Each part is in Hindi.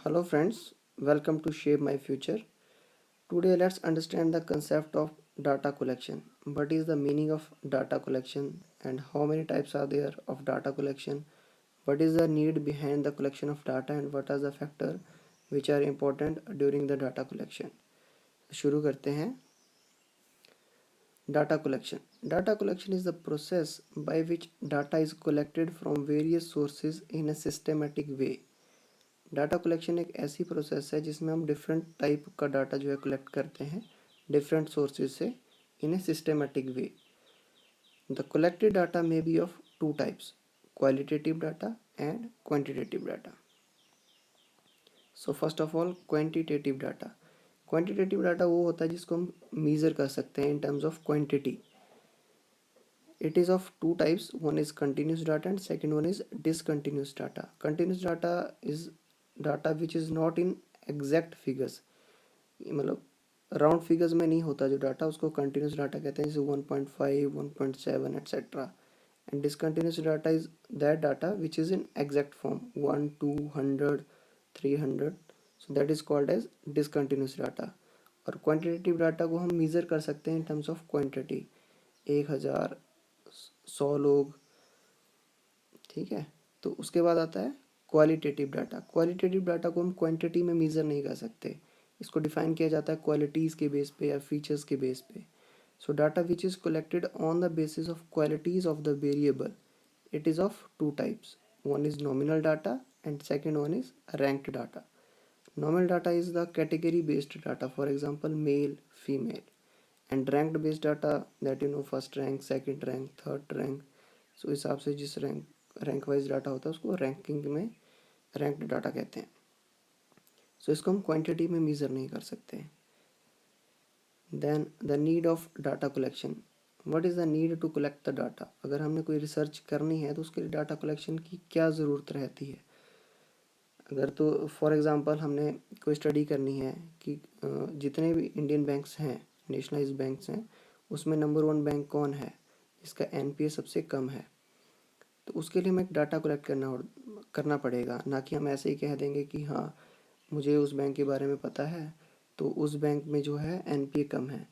Hello friends, welcome to Shape My Future. Today let's understand the concept of data collection. What is the meaning of data collection and how many types are there of data collection? What is the need behind the collection of data and what are the factors which are important during the data collection? शुरू करते हैं. Data collection. Data collection is the process by which data is collected from various sources in a systematic way. Data collection एक ऐसी प्रोसेस है जिसमें हम डिफरेंट टाइप का डाटा जो है कलेक्ट करते हैं डिफरेंट सोर्सेज से in a systematic way. The collected data may be of two types, qualitative data and quantitative data. So first of all quantitative data. Quantitative data वो होता है जिसको हम मीज़र कर सकते हैं in terms of quantity. It is of two types. One is continuous data and second one is discontinuous data. Continuous data is data which is not in exact figures. मतलब राउंड फिगर्स में नहीं होता जो डाटा, उसको कंटिन्यूस डाटा कहते हैं, जैसे 1.5 1.7 etcetera. And discontinuous data is that data which is in exact form 1 200 300. So that is called as discontinuous data. और क्वांटिटेटिव डाटा को हम मीज़र कर सकते हैं इन टर्म्स ऑफ क्वांटिटी, 1000 100 लोग. ठीक है. तो उसके बाद आता है क्वालिटेटिव डाटा. क्वालिटेटिव डाटा को हम क्वांटिटी में मीज़र नहीं कर सकते, इसको डिफाइन किया जाता है क्वालिटीज़ के बेस पे या फीचर्स के बेस पे. So data which is collected on the basis of qualities of the variable. It is of two types. One is nominal data and second one is ranked data. Nominal data is the category based data, for example male female. And ranked based data that you know first rank second rank third rank. So हिसाब से जिस रैंक वाइज डाटा होता है उसको रैंकिंग में रैंक्ड डाटा कहते हैं. सो इसको हम क्वांटिटी में मीज़र नहीं कर सकते. Then the need of data collection. What is the need to collect the data. अगर हमने कोई रिसर्च करनी है तो उसके लिए डाटा कलेक्शन की क्या ज़रूरत रहती है. अगर तो फॉर एग्ज़ाम्पल हमने कोई स्टडी करनी है कि जितने भी इंडियन बैंक्स हैं, नेशनलाइज बैंक्स हैं, उसमें नंबर 1 बैंक कौन है जिसका एनपीए सबसे कम है, तो उसके लिए हमें एक डाटा कलेक्ट करना पड़ेगा. ना कि हम ऐसे ही कह देंगे कि हाँ मुझे उस बैंक के बारे में पता है तो उस बैंक में जो है एनपीए कम है.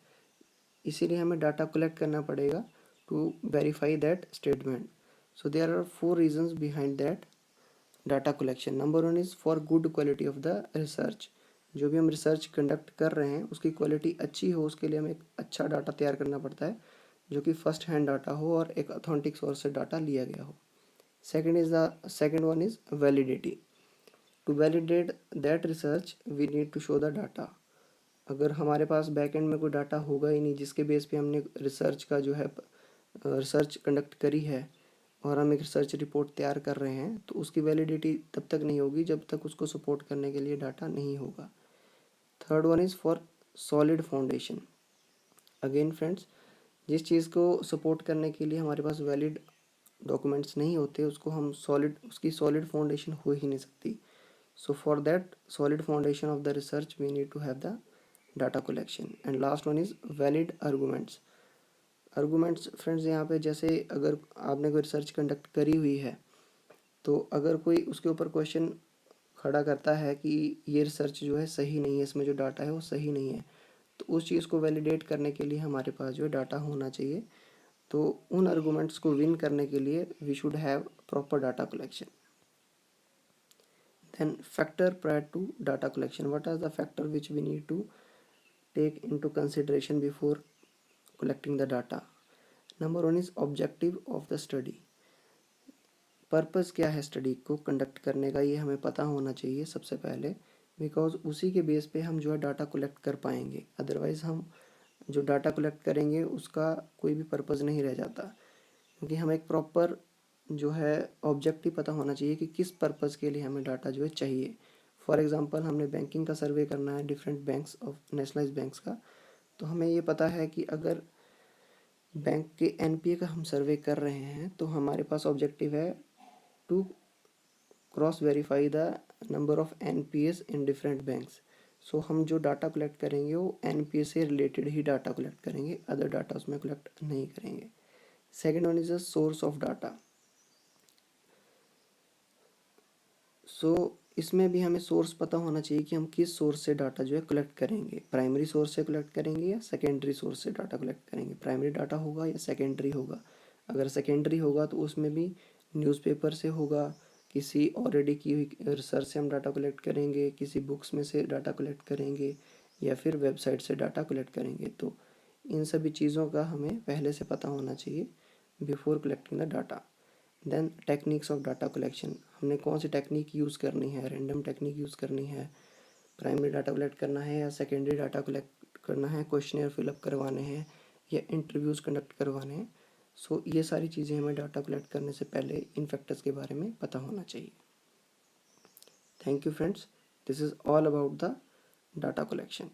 इसीलिए हमें डाटा कलेक्ट करना पड़ेगा to verify that statement. So there are 4 reasons behind that data collection. Number 1 is for good quality of the research. जो भी हम रिसर्च कंडक्ट कर रहे हैं उसकी क्वालिटी अच्छी हो, उसके लिए हमें एक अच्छा डाटा तैयार करना पड़ता है जो कि फर्स्ट हैंड डाटा हो और एक ऑथेंटिक सोर्स से डाटा लिया गया हो. Second one is validity. To validate that research we need to show the data. अगर हमारे पास बैक एंड में कोई डाटा होगा ही नहीं जिसके बेस पे हमने रिसर्च का जो है रिसर्च कंडक्ट करी है और हम एक रिसर्च रिपोर्ट तैयार कर रहे हैं, तो उसकी वैलिडिटी तब तक नहीं होगी जब तक उसको सपोर्ट करने के लिए डाटा नहीं होगा. Third one is for solid foundation. Again friends, जिस चीज़ को सपोर्ट करने के लिए हमारे पास वैलिड डॉक्यूमेंट्स नहीं होते उसकी सॉलिड फाउंडेशन हो ही नहीं सकती. So for that solid foundation of the research we need to have the data collection. And last one is valid arguments. Arguments friends यहाँ पे जैसे अगर आपने कोई रिसर्च कंडक्ट करी हुई है तो अगर कोई उसके ऊपर क्वेश्चन खड़ा करता है कि ये रिसर्च जो है सही नहीं है, इसमें जो डाटा है वो सही नहीं है, तो उस चीज़ को वैलिडेट करने के लिए हमारे पास जो है डाटा होना चाहिए. तो उन आर्गूमेंट्स को विन करने के लिए we should have proper data collection. Then factor prior to data collection. What are the factor which we need to take into consideration before collecting the data. Number 1 is objective of the study. Purpose क्या है स्टडी को कंडक्ट करने का, ये हमें पता होना चाहिए सबसे पहले, बिकॉज उसी के बेस पे हम जो है डाटा कलेक्ट कर पाएंगे. अदरवाइज़ हम जो डाटा कलेक्ट करेंगे उसका कोई भी पर्पस नहीं रह जाता, क्योंकि हमें एक प्रॉपर जो है ऑब्जेक्टिव पता होना चाहिए कि किस पर्पस के लिए हमें डाटा जो है चाहिए. फॉर एग्जांपल हमने बैंकिंग का सर्वे करना है different banks of nationalise banks का, तो हमें ये पता है कि अगर बैंक के एनपीए का हम सर्वे कर रहे हैं तो हमारे पास ऑब्जेक्टिव है to cross verify the number of NPS in different banks. So हम जो डाटा कलेक्ट करेंगे वो एनपीए से रिलेटेड ही डाटा कलेक्ट करेंगे, अदर डाटा उसमें कलेक्ट नहीं करेंगे. Second one is the source of data. So इसमें भी हमें सोर्स पता होना चाहिए कि हम किस सोर्स से डाटा जो है कलेक्ट करेंगे, प्राइमरी सोर्स से कलेक्ट करेंगे या सेकेंडरी सोर्स से डाटा कलेक्ट करेंगे, प्राइमरी डाटा होगा या सेकेंडरी होगा। अगर सेकेंडरी होगा तो उसमें भी न्यूज़पेपर से होगा, किसी ऑलरेडी की हुई रिसर्च से हम डाटा कलेक्ट करेंगे, किसी बुक्स में से डाटा कलेक्ट करेंगे या फिर वेबसाइट से डाटा कलेक्ट करेंगे। तो इन सभी चीज़ों का हमें पहले से पता होना चाहिए before collecting the data. Then techniques of data collection, हमने कौन सी टेक्निक यूज़ करनी है, रैंडम टेक्निक यूज़ करनी है, प्राइमरी डाटा कलेक्ट करना है या सेकेंडरी डाटा कलेक्ट करना है, क्वेश्चनर फिलअप करवाने हैं या इंटरव्यूज़ कंडक्ट करवाने हैं। सो ये सारी चीज़ें हमें डाटा कलेक्ट करने से पहले इन फैक्टर्स के बारे में पता होना चाहिए। Thank you friends, this is all about the data collection.